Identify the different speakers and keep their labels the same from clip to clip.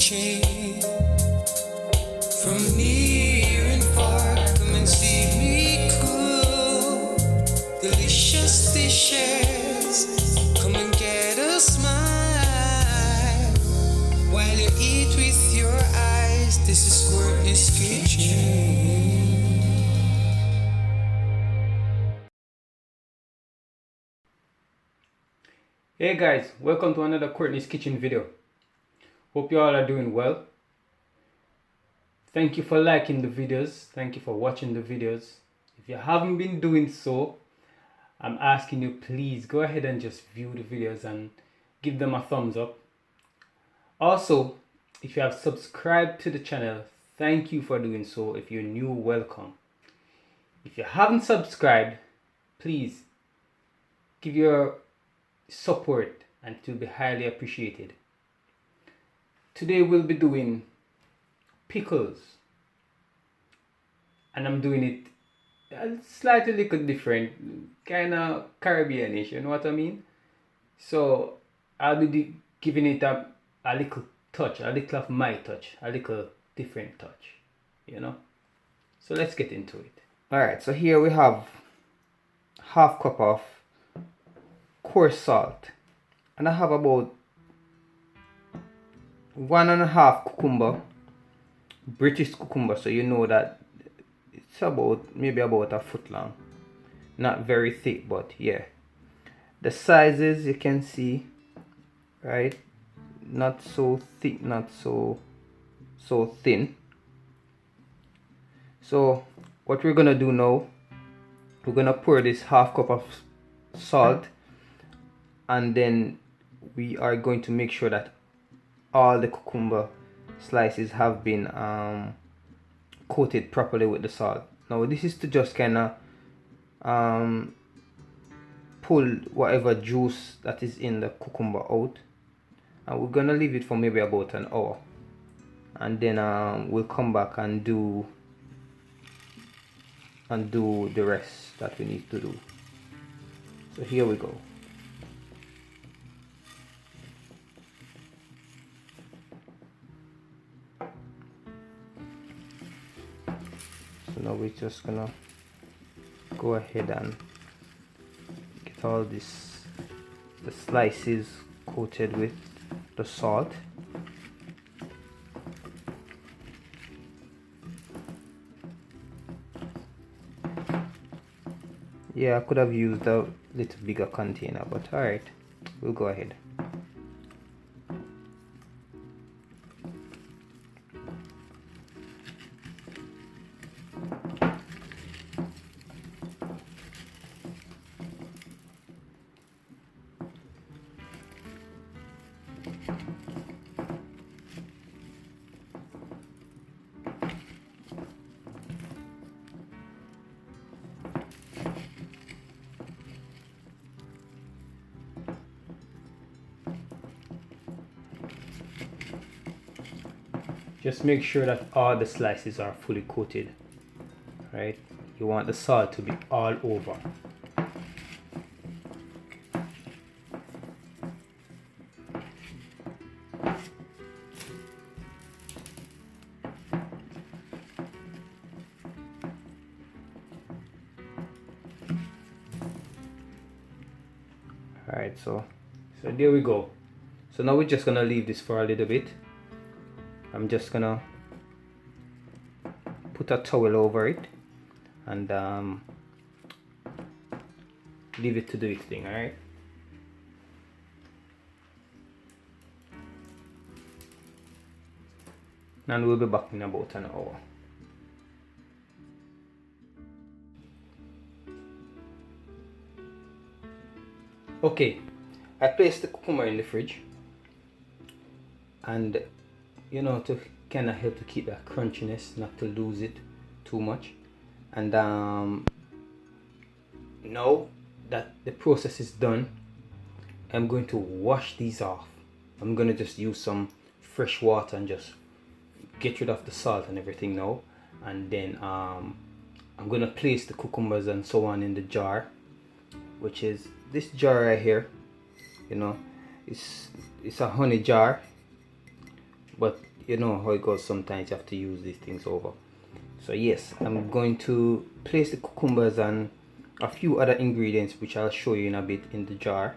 Speaker 1: kitchen. From near and far, come and see me cook delicious dishes. Come and get a smile while you eat with your eyes. This is Courtney's kitchen.
Speaker 2: Hey guys, welcome to another Courtney's Kitchen video. Hope you all are doing well. Thank you for liking the videos. Thank you for watching the videos. If you haven't been doing so, I'm asking you, please go ahead and just view the videos and give them a thumbs up. Also, if you have subscribed to the channel, thank you for doing so. If you're new, welcome. If you haven't subscribed, please give your support and it will be highly appreciated. Today we'll be doing pickles, and I'm doing it a slightly little different, kind of Caribbeanish, you know what I mean? So I'll be giving it a little touch, a little of my touch, a little different touch, you know? So let's get into it. Alright, so here we have half cup of coarse salt, and I have about 1.5 cucumber, British cucumber, so you know that it's about maybe about a foot long, not very thick, but yeah, the sizes you can see, right? Not so thick, not so thin. So what we're gonna do now, we're gonna pour this half cup of salt, and then we are going to make sure that all the cucumber slices have been coated properly with the salt. Now this is to just kind of pull whatever juice that is in the cucumber out, and we're gonna leave it for maybe about an hour, and then we'll come back and do the rest that we need to do. So here we go. So now we're just gonna go ahead and get all the slices coated with the salt. Yeah, I could have used a little bigger container, but alright, we'll go ahead. Just make sure that all the slices are fully coated, right? You want the salt to be all over. Alright, so there we go. So now we're just gonna leave this for a little bit. I'm just gonna put a towel over it and leave it to do its thing. Alright, and we'll be back in about an hour. Okay, I placed the cucumber in the fridge, and you know, to kind of help to keep that crunchiness, not to lose it too much. And now that the process is done, I'm going to wash these off. I'm going to just use some fresh water and just get rid of the salt and everything now. And then I'm going to place the cucumbers and so on in the jar, which is this jar right here. You know, it's a honey jar, but you know how it goes, sometimes you have to use these things over. So yes, I'm going to place the cucumbers and a few other ingredients which I'll show you in a bit in the jar,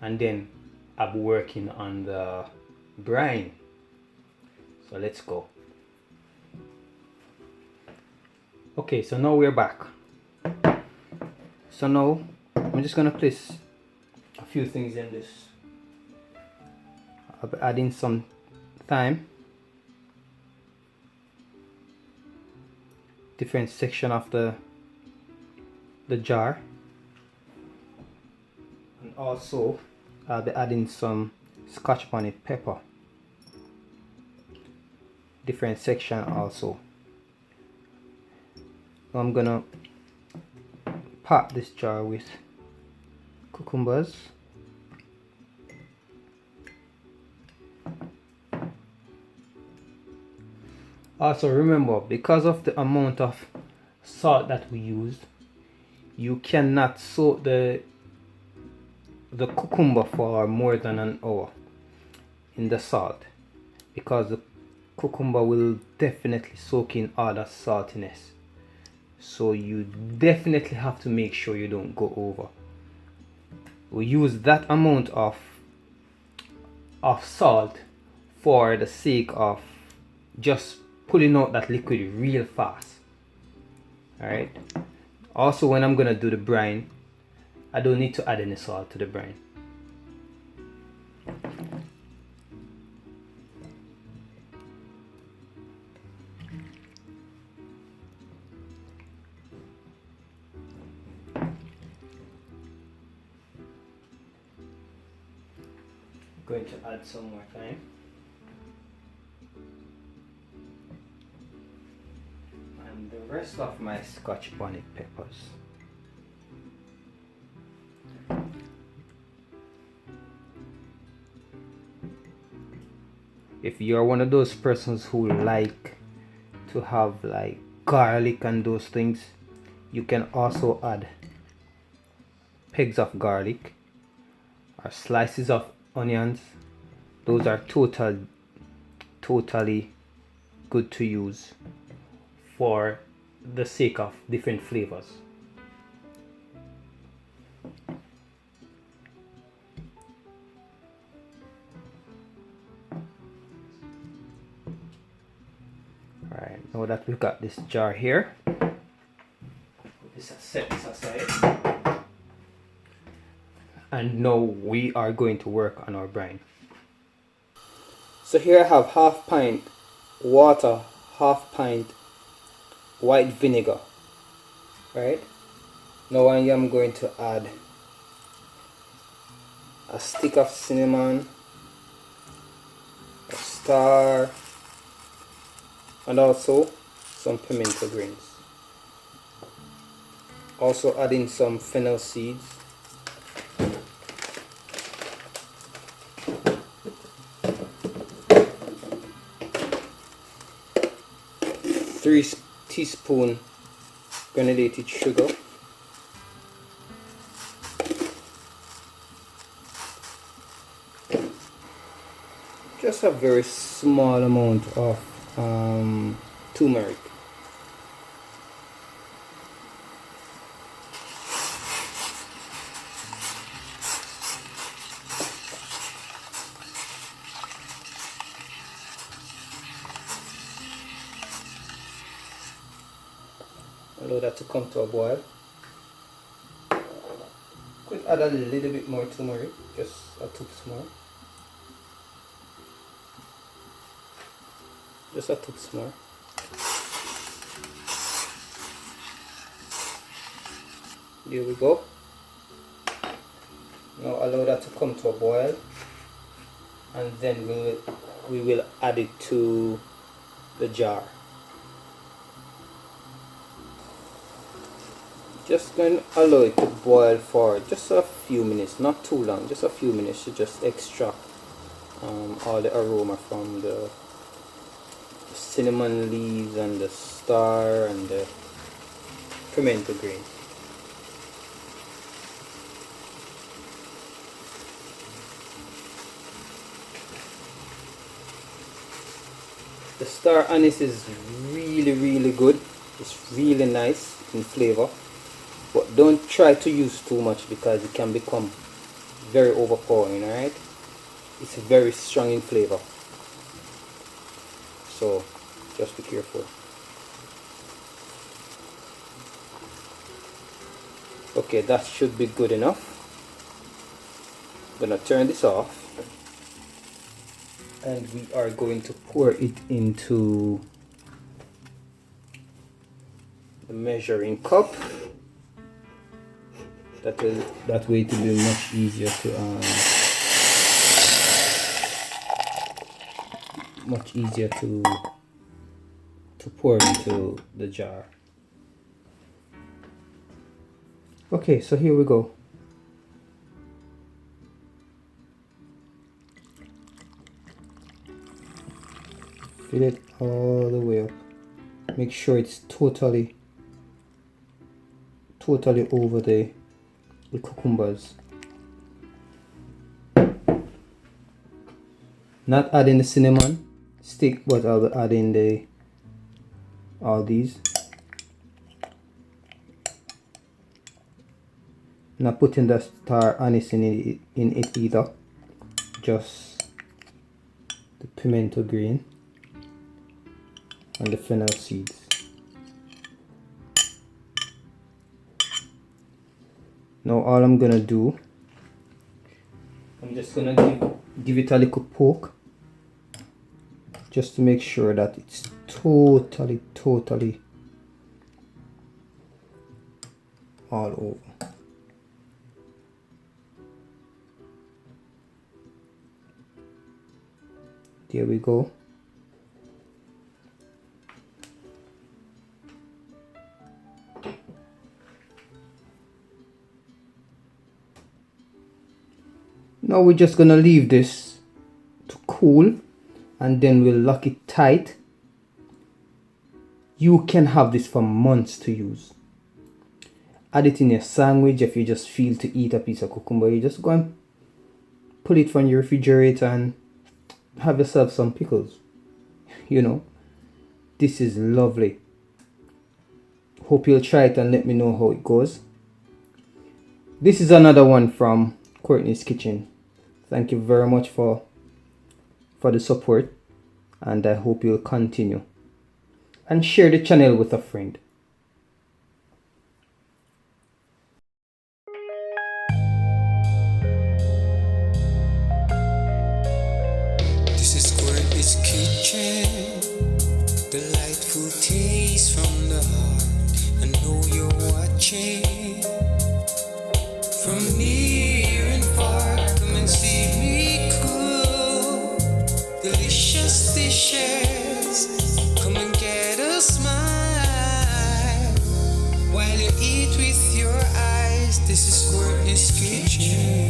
Speaker 2: and then I'll be working on the brine. So let's go. Okay, so now we're back. So now I'm just gonna place a few things in this. I'll be adding some thyme, different section of the jar, and also I'll be adding some scotch bonnet pepper, different section also. Now I'm gonna pack this jar with cucumbers, also remember, because of the amount of salt that we used, you cannot soak the cucumber for more than an hour in the salt, because the cucumber will definitely soak in all that saltiness. So you definitely have to make sure you don't go over. We use that amount of salt for the sake of just pulling out that liquid real fast. Alright. Also, when I'm gonna do the brine, I don't need to add any salt to the brine. Going to add some more thyme. And the rest of my scotch bonnet peppers. If you're one of those persons who like to have like garlic and those things, you can also add pegs of garlic or slices of onions. Those are totally good to use for the sake of different flavors. Alright, now that we've got this jar here, set this aside. And now we are going to work on our brine. So here I have half pint water, half pint white vinegar. Right? Now I am going to add a stick of cinnamon, a star, and also some pimento grains. Also adding some fennel seeds. 3 teaspoons granulated sugar, just a very small amount of turmeric, allow that to come to a boil. Could add a little bit more turmeric, just a touch more. Just a touch more. There we go. Now allow that to come to a boil, and then we will add it to the jar. Just going to allow it to boil for just a few minutes, not too long, just a few minutes to just extract all the aroma from the cinnamon leaves and the star and the pimento grain. The star anise is really good. It's really nice in flavor, but don't try to use too much because it can become very overpowering. Alright, it's very strong in flavor, so just be careful. Okay, that should be good enough. I'm gonna turn this off, and we are going to pour it into the measuring cup. That way it will be much easier to pour into the jar. Okay, so here we go. Fill it all the way up. Make sure it's totally over the cucumbers. Not adding the cinnamon stick, but I'll be adding all these. Not putting the star anise in it either. Just the pimento green and the fennel seeds. Now all I'm gonna do, I'm just gonna give it a little poke, just to make sure that it's totally all over. There we go. Now we're just gonna leave this to cool, and then we'll lock it tight. You can have this for months to use. Add it in your sandwich. If you just feel to eat a piece of cucumber, you just go and pull it from your refrigerator and have yourself some pickles. You know, this is lovely. Hope you'll try it and let me know how it goes. This is another one from Courtney's Kitchen. Thank you very much for the support, and I hope you'll continue and share the channel with a friend.
Speaker 1: This is Courtney's Kitchen, delightful taste from the heart. I know you're watching from near and far. Come and see me cook delicious dishes. Come and get a smile while you eat with your eyes. This is Courtney's Kitchen.